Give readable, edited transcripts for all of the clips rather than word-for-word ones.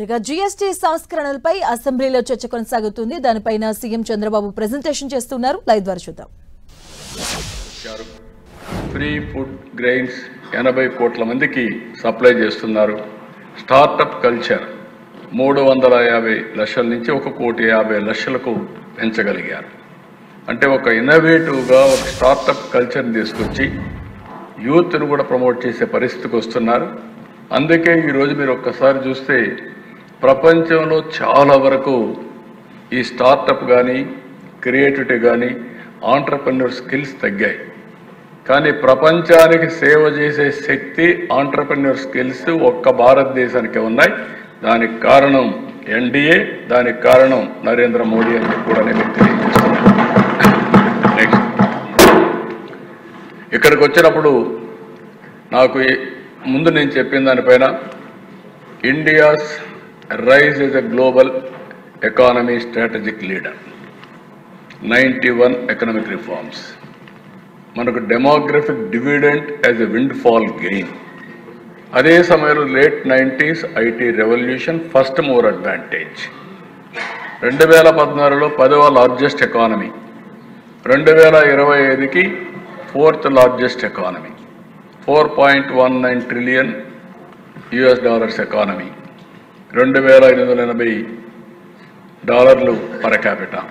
ఇక జీఎస్టీ సంస్కరణలపై అసెంబ్లీలో చర్చ కొనసాగుతుంది. దానిపైన సీఎం చంద్రబాబు ప్రెజెంటేషన్ చేస్తున్నారు. లైవ్ ద్వారా చూద్దాం. ఫ్రీ ఫుడ్ గ్రెయిన్స్ 80 కోట్ల మందికి సప్లై చేస్తున్నారు. స్టార్టప్ కల్చర్ 350 లక్షల నుంచి 1,50,00,000కు పెంచగలిగారు. అంటే ఒక ఇన్నోవేటివ్గా ఒక స్టార్టప్ కల్చర్ని తీసుకొచ్చి యూత్ను కూడా ప్రమోట్ చేసే పరిస్థితికి వస్తున్నారు. అందుకే ఈరోజు మీరు ఒక్కసారి చూస్తే ప్రపంచంలో చాలా వరకు ఈ స్టార్టప్ కానీ క్రియేటివిటీ కానీ ఆంటర్‌ప్రెన్యూర్ స్కిల్స్ తగ్గాయి. కానీ ప్రపంచానికి సేవ చేసే శక్తి ఆంటర్‌ప్రెన్యూర్ స్కిల్స్ ఒక్క భారతదేశానికి ఉన్నాయి. దానికి కారణం ఎన్డీఏ, దానికి కారణం నరేంద్ర మోడీ అని కూడా నేను తెలియజేస్తున్నాను. నెక్స్ట్ ఇక్కడికి వచ్చినప్పుడు నాకు ముందు నేను చెప్పిన దానిపైన India's rise as a global economy strategic leader, 91 economic reforms, మనకు demographic dividend as a windfall gain. అదే సమయంలో late 90s IT revolution, first mover advantage. 2016లో 10వ లార్జెస్ట్ ఎకానమీ, 2025కి 4th largest economy, $4.19 trillion economy, $2,580 per capita,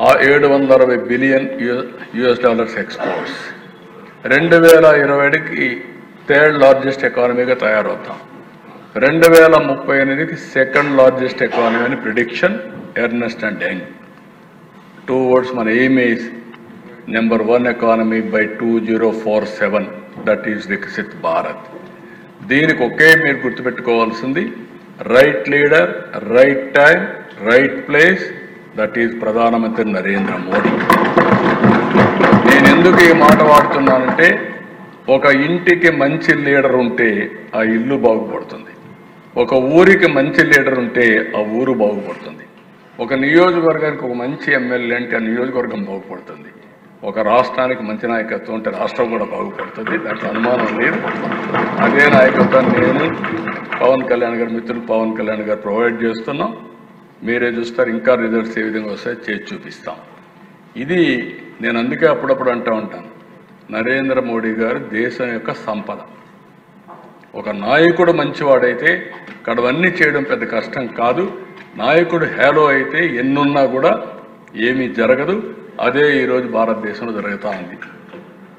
$760 billion exports. 2027కి 3rd largest ఎకానమీగా తయారవుతాం. 2038కి 2nd లార్జెస్ట్ ఎకానమీ అని prediction Ernst and Young. Towards మన aim is number 1 economy by 2047, that is Viksit Bharat. దీనికి ఒకే మీరు గుర్తుపెట్టుకోవాల్సింది right leader, right time, right place, that is ప్రధానమంత్రి నరేంద్ర మోడీ. నేను ఎందుకు ఈ మాట వాడుతున్నానంటే ఒక ఇంటికి మంచి లీడర్ ఉంటే ఆ ఇల్లు బాగుపడుతుంది, ఒక ఊరికి మంచి లీడర్ ఉంటే ఆ ఊరు బాగుపడుతుంది, ఒక నియోజకవర్గానికి ఒక మంచి ఎమ్మెల్యే అంటే ఆ నియోజకవర్గం బాగుపడుతుంది, ఒక రాష్ట్రానికి మంచి నాయకత్వం ఉంటే రాష్ట్రం కూడా బాగుపడుతుంది. దాంట్లో అనుమానం లేదు. అదే నాయకత్వాన్ని నేను పవన్ కళ్యాణ్ గారు, మిత్రులు పవన్ కళ్యాణ్ గారు ప్రొవైడ్ చేస్తున్నాం. మీరే చూస్తారు, ఇంకా రిజల్ట్స్ ఏ విధంగా వస్తాయో చేసి చూపిస్తాం. ఇది నేను అందుకే అప్పుడప్పుడు అంటూ ఉంటాను, నరేంద్ర మోడీ గారు దేశం యొక్క సంపద. ఒక నాయకుడు మంచివాడైతే కడవన్నీ చేయడం పెద్ద కష్టం కాదు. నాయకుడు హేలో అయితే ఎన్నున్నా కూడా ఏమీ జరగదు. అదే ఈరోజు భారతదేశంలో జరుగుతూ ఉంది.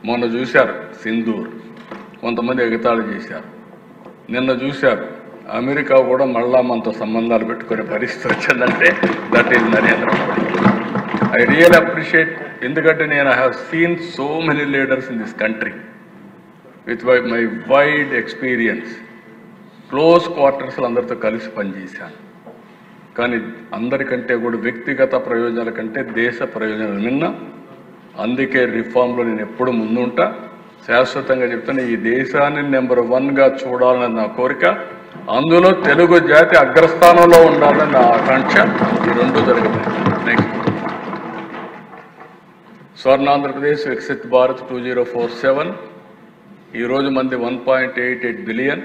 మొన్న చూశారు సింధూర్, కొంతమంది ఎగతాళి చేశారు. నిన్న చూశారు అమెరికా కూడా మళ్ళా మనతో సంబంధాలు పెట్టుకునే పరిస్థితి వచ్చిందంటే that is Narendra Modi. I real appreciate, ఎందుకంటే నేను I have seen so many leaders in this country with my wide experience. Close క్వార్టర్స్లో అందరితో కలిసి పనిచేశాను. కానీ అందరికంటే కూడా వ్యక్తిగత ప్రయోజనాల కంటే దేశ ప్రయోజనాలు మిన్న. అందుకే రిఫార్మ్లో నేను ఎప్పుడు ముందుంటా. శాశ్వతంగా చెప్తాను, ఈ దేశాన్ని నెంబర్ 1గా చూడాలన్నది నా కోరిక. అందులో తెలుగు జాతి అగ్రస్థానంలో ఉండాలని నా ఆకాంక్ష. ఈ రెండు జరుగుతాయి. నెక్స్ట్ స్వర్ణాంధ్రప్రదేశ్ వికసిత్ భారత్ 2047. ఈరోజు మంది 1.88 బిలియన్,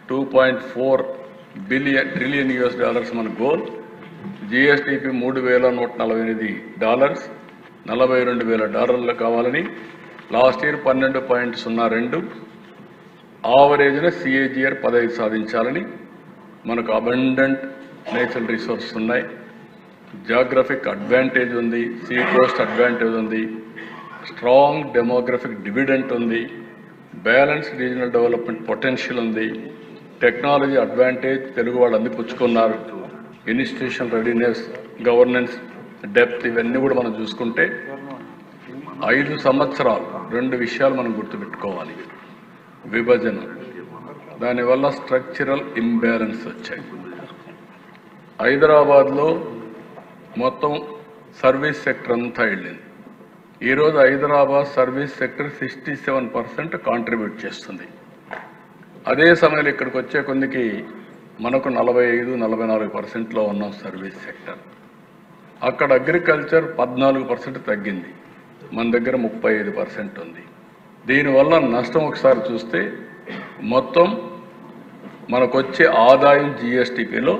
2.4 ట్రిలియన్ మన గోల్. జిఎస్టిపి $3,148, $42,000 కావాలని. లాస్ట్ ఇయర్ 12.02, ఆవరేజ్న సిఏజిఆర్ 15 సాధించాలని. మనకు అబండెంట్ నేచురల్ రిసోర్సెస్ ఉన్నాయి, జాగ్రఫిక్ అడ్వాంటేజ్ ఉంది, సీ కోస్ట్ అడ్వాంటేజ్ ఉంది, స్ట్రాంగ్ డెమోగ్రఫిక్ డివిడెంట్ ఉంది, బ్యాలెన్స్డ్ రీజనల్ డెవలప్మెంట్ పొటెన్షియల్ ఉంది, టెక్నాలజీ అడ్వాంటేజ్ తెలుగు వాళ్ళు అందిపుచ్చుకున్నారు, ఇన్స్టిట్యూషన్ రెడీనెస్, గవర్నెన్స్ డెప్త్, ఇవన్నీ కూడా మనం చూసుకుంటే 5 సంవత్సరాలు 2 విషయాలు మనం గుర్తుపెట్టుకోవాలి. విభజన, దానివల్ల స్ట్రక్చరల్ ఇంబ్యాలెన్స్ వచ్చాయి. హైదరాబాద్లో మొత్తం సర్వీస్ సెక్టర్ అంతా వెళ్ళింది. ఈరోజు హైదరాబాద్ సర్వీస్ సెక్టర్ 67% కాంట్రిబ్యూట్ చేస్తుంది. అదే సమయంలో ఇక్కడికి వచ్చే కొందికి మనకు 45-44%లో ఉన్నాం సర్వీస్ సెక్టర్. అక్కడ అగ్రికల్చర్ 14% తగ్గింది, మన దగ్గర 35% ఉంది. దీనివల్ల నష్టం ఒకసారి చూస్తే మొత్తం మనకు వచ్చే ఆదాయం జిఎస్టిపిలో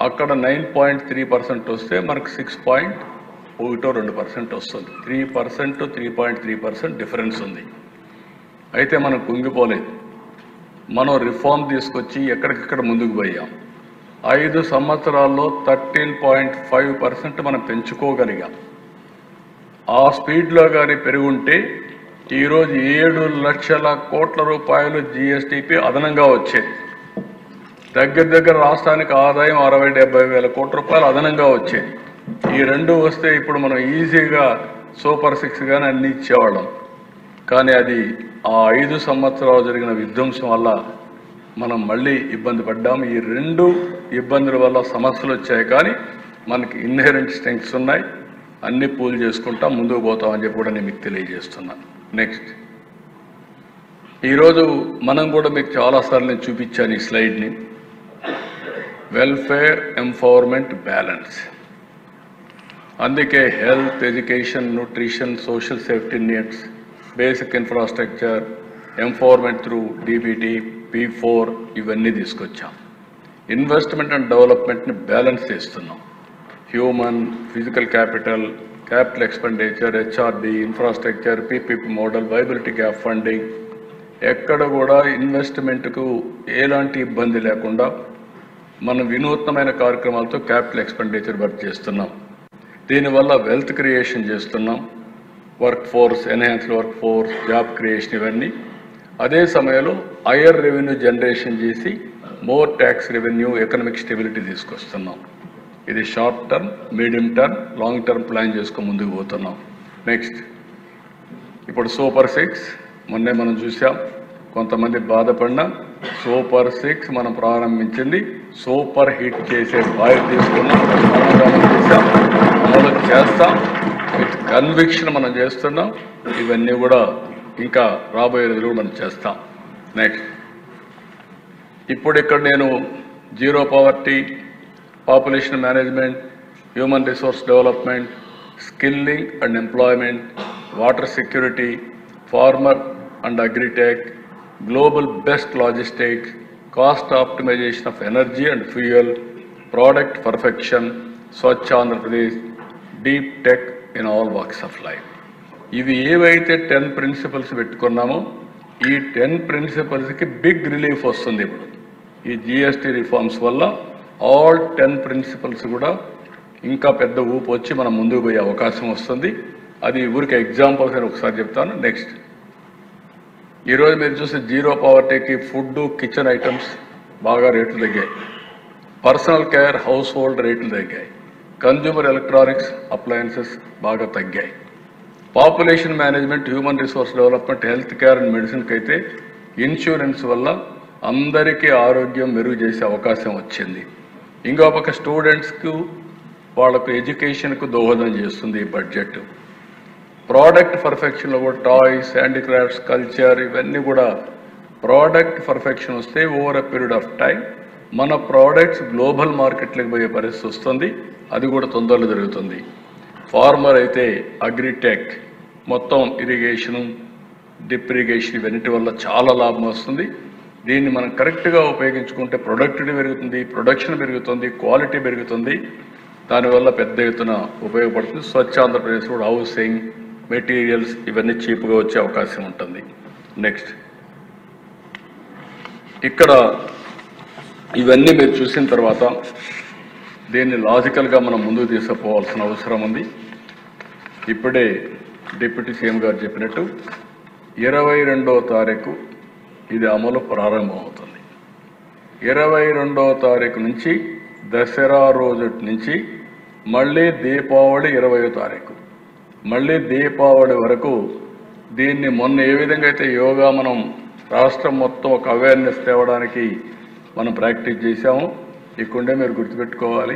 అక్కడ 9.3% వస్తే మనకు 6.12% వస్తుంది. 3% 3.3% డిఫరెన్స్ ఉంది. అయితే మనం కుంగిపోలేదు. మనం రిఫార్మ్ తీసుకొచ్చి ఎక్కడికక్కడ ముందుకు పోయాం. 5 సంవత్సరాల్లో 13.5% మనం పెంచుకోగలిగాం. ఆ స్పీడ్లో కానీ పెరుగుంటే ఈరోజు 7 లక్షల కోట్ల రూపాయలు జిఎస్టిపి అదనంగా వచ్చేది. దగ్గర రాష్ట్రానికి ఆదాయం 60-70 వేల కోట్ల రూపాయలు అదనంగా వచ్చేది. ఈ రెండు వస్తే ఇప్పుడు మనం ఈజీగా సూపర్ 6 కానీ అన్ని ఇచ్చేవాళ్ళం. కానీ అది ఆ 5 సంవత్సరాలు జరిగిన విధ్వంసం వల్ల మనం మళ్ళీ ఇబ్బంది పడ్డాము. ఈ 2 ఇబ్బందుల వల్ల సమస్యలు వచ్చాయి. కానీ మనకి ఇన్హెరెంట్ స్ట్రెంగ్స్ ఉన్నాయి. అన్ని పూల్ చేసుకుంటాం, ముందుకు పోతామని చెప్పి కూడా నేను మీకు తెలియజేస్తున్నాను. నెక్స్ట్, ఈరోజు మనం కూడా మీకు చాలాసార్లు నేను చూపించాను ఈ స్లైడ్ని. Welfare empowerment balance. అందుకే health, education, nutrition, social safety needs, basic infrastructure, empowerment through DBT, P4 ఇవన్నీ తీసుకొచ్చాం. ఇన్వెస్ట్మెంట్ అండ్ డెవలప్మెంట్ని బ్యాలెన్స్ చేస్తున్నాం. Human, physical capital, capital expenditure, HRD, infrastructure, PPP model, viability gap funding, ఎక్కడ కూడా ఇన్వెస్ట్మెంట్కు ఎలాంటి ఇబ్బంది లేకుండా మనం వినూత్నమైన కార్యక్రమాలతో క్యాపిటల్ ఎక్స్పెండిచర్ వర్క్ చేస్తున్నాం. దీనివల్ల వెల్త్ క్రియేషన్ చేస్తున్నాం. Work force, enhanced work force, job creation ఇవన్నీ. అదే సమయంలో హయ్యర్ రెవెన్యూ జనరేషన్ చేసి more tax revenue, economic stability తీసుకొస్తున్నాం. ఇది short term, medium term, long term plan చేసుకొని ముందుకు పోతున్నాం. నెక్స్ట్, ఇప్పుడు సూపర్ 6 మొన్నే మనం చూసాం. కొంతమంది బాధపడిన సూపర్ 6 మనం ప్రారంభించింది సూపర్ హిట్ చేసే బాధ్యత తీసుకున్నాం. అమలు చేస్తాం. విత్ కన్విక్షన్ మనం చేస్తున్నాం. ఇవన్నీ కూడా ఇంకా రాబోయే రోజులు మనం చేస్తాం. నెక్స్ట్, ఇప్పుడు ఇక్కడ నేను zero poverty, population management, human resource development, skilling and employment, water security, farmer and agritech, global best logistics, cost optimisation of energy and fuel, product perfection, Swachh Andhra Pradesh, deep tech in all walks of life. ఇవి ఏవైతే 10 principles పెట్టుకున్నామో ఈ 10 ప్రిన్సిపల్స్కి big relief వస్తుంది. ఇప్పుడు ఈ GST reforms వల్ల all 10 principles కూడా ఇంకా పెద్ద ఊపు వచ్చి మనం ముందుకు పోయే అవకాశం వస్తుంది. అది ఊరికి ఎగ్జాంపుల్స్ అని ఒకసారి చెప్తాను. నెక్స్ట్, ఈరోజు మీరు చూస్తే జీరో పావర్టీకి ఫుడ్, కిచెన్ ఐటమ్స్ బాగా రేట్లు తగ్గాయి. పర్సనల్ కేర్, హౌస్ హోల్డ్ రేట్లు తగ్గాయి. కన్జ్యూమర్ ఎలక్ట్రానిక్స్, అప్లయన్సెస్ బాగా తగ్గాయి. Population management, human resource development, health care and మెడిసిన్కి అయితే ఇన్సూరెన్స్ వల్ల అందరికీ ఆరోగ్యం మెరుగు చేసే అవకాశం వచ్చింది. ఇంకో పక్క స్టూడెంట్స్కు వాళ్ళకు ఎడ్యుకేషన్కు దోహదం చేస్తుంది ఈ బడ్జెట్. ప్రోడక్ట్ పర్ఫెక్షన్లో కూడా టాయ్స్, హ్యాండిక్రాఫ్ట్స్, కల్చర్ ఇవన్నీ కూడా ప్రోడక్ట్ పర్ఫెక్షన్ వస్తే over a period of time మన ప్రోడక్ట్స్ గ్లోబల్ మార్కెట్లకు పోయే పరిస్థితి వస్తుంది. అది కూడా తొందరలో జరుగుతుంది. ఫార్మర్ అయితే అగ్రిటెక్, మొత్తం ఇరిగేషను, డ్రిప్ ఇరిగేషన్ ఇవన్నిటి వల్ల చాలా లాభం వస్తుంది. దీన్ని మనం కరెక్ట్గా ఉపయోగించుకుంటే ప్రొడక్టివిటీ పెరుగుతుంది, ప్రొడక్షన్ పెరుగుతుంది, క్వాలిటీ పెరుగుతుంది. దానివల్ల పెద్ద ఎత్తున ఉపయోగపడుతుంది. స్వచ్ఛ ఆంధ్రప్రదేశ్ కూడా హౌసింగ్, మెటీరియల్స్ ఇవన్నీ చీప్గా వచ్చే అవకాశం ఉంటుంది. నెక్స్ట్, ఇక్కడ ఇవన్నీ మీరు చూసిన తర్వాత దీన్ని లాజికల్గా మనం ముందుకు తీసుకుపోవాల్సిన అవసరం ఉంది. ఇప్పుడే డిప్యూటీ సీఎం గారు చెప్పినట్టు 22వ తారీఖు ఇది అమలు ప్రారంభమవుతుంది. 22వ తారీఖు నుంచి దసరా రోజు నుంచి మళ్ళీ దీపావళి 20వ తారీఖు, మళ్ళీ దీపావళి వరకు దీన్ని మొన్న ఏ విధంగా అయితే యోగా మనం రాష్ట్రం మొత్తం ఒక అవేర్నెస్ తేవడానికి మనం ప్రాక్టీస్ చేశాము. ఇక్కడే మీరు గుర్తుపెట్టుకోవాలి,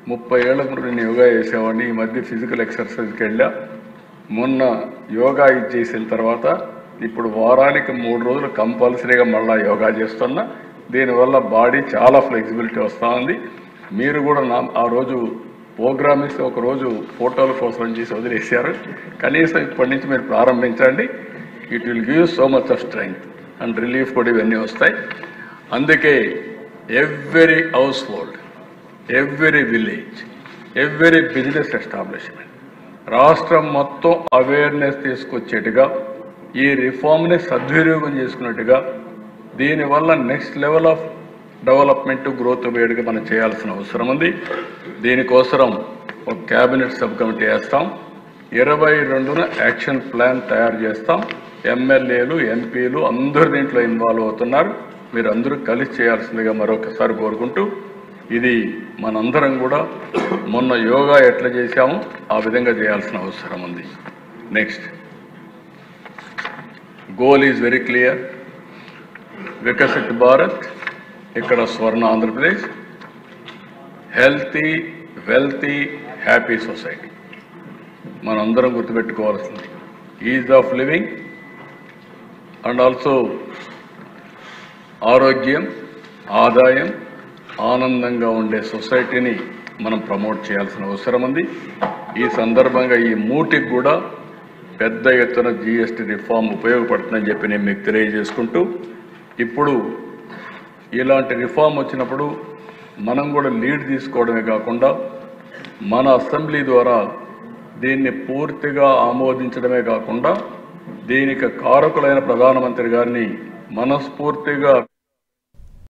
30 ఏళ్ల ముందు నేను యోగా చేసేవాడిని. ఈ మధ్య ఫిజికల్ ఎక్సర్సైజ్కి వెళ్ళా. మొన్న యోగా ఇది చేసిన తర్వాత ఇప్పుడు వారానికి 3 రోజులు కంపల్సరీగా మళ్ళీ యోగా చేస్తున్నా. దీనివల్ల బాడీ చాలా ఫ్లెక్సిబిలిటీ వస్తూ ఉంది. మీరు కూడా ఆ రోజు ప్రోగ్రామ్ ఇస్తే ఒకరోజు ఫోటోల కోసం చేసి వదిలేశారు. కనీసం ఇప్పటి నుంచి మీరు ప్రారంభించండి. It will give so much of strength and relief కూడా ఇవన్నీ వస్తాయి. అందుకే every house hold, every village, every business establishment రాష్ట్రం మొత్తం అవేర్నెస్ తీసుకొచ్చేట్టుగా ఈ రిఫార్మ్ని సద్వినియోగం చేసుకున్నట్టుగా దీనివల్ల next level of development growth వేడిగా మనం చేయాల్సిన అవసరం ఉంది. దీనికోసం ఒక క్యాబినెట్ సబ్ కమిటీ వేస్తాం. 22న యాక్షన్ ప్లాన్ తయారు చేస్తాం. ఎమ్మెల్యేలు, ఎంపీలు అందరూ దీంట్లో ఇన్వాల్వ్ అవుతున్నారు. మీరు అందరూ కలిసి చేయాల్సిందిగా మరొకసారి కోరుకుంటూ, ఇది మనందరం కూడా మొన్న యోగా ఎట్లా చేశామో ఆ విధంగా చేయాల్సిన అవసరం ఉంది. Next goal is very clear. Viksit Bharat, ఇక్కడ స్వర్ణ Andhra Pradesh, healthy, wealthy, happy society మనందరం గుర్తుపెట్టుకోవాల్సింది. Is of living and also ఆరోగ్యం, ఆదాయం, ఆనందంగా ఉండే సొసైటీని మనం ప్రమోట్ చేయాల్సిన అవసరం ఉంది. ఈ సందర్భంగా ఈ మూటికి కూడా పెద్ద ఎత్తున జిఎస్టీ రిఫార్మ్ ఉపయోగపడుతుందని చెప్పి నేను మీకు తెలియజేసుకుంటూ, ఇప్పుడు ఇలాంటి రిఫార్మ్ వచ్చినప్పుడు మనం కూడా లీడ్ తీసుకోవడమే కాకుండా మన అసెంబ్లీ ద్వారా దీన్ని పూర్తిగా ఆమోదించడమే కాకుండా దీనికి కారకులైన ప్రధానమంత్రి గారిని మనస్ఫూర్తిగా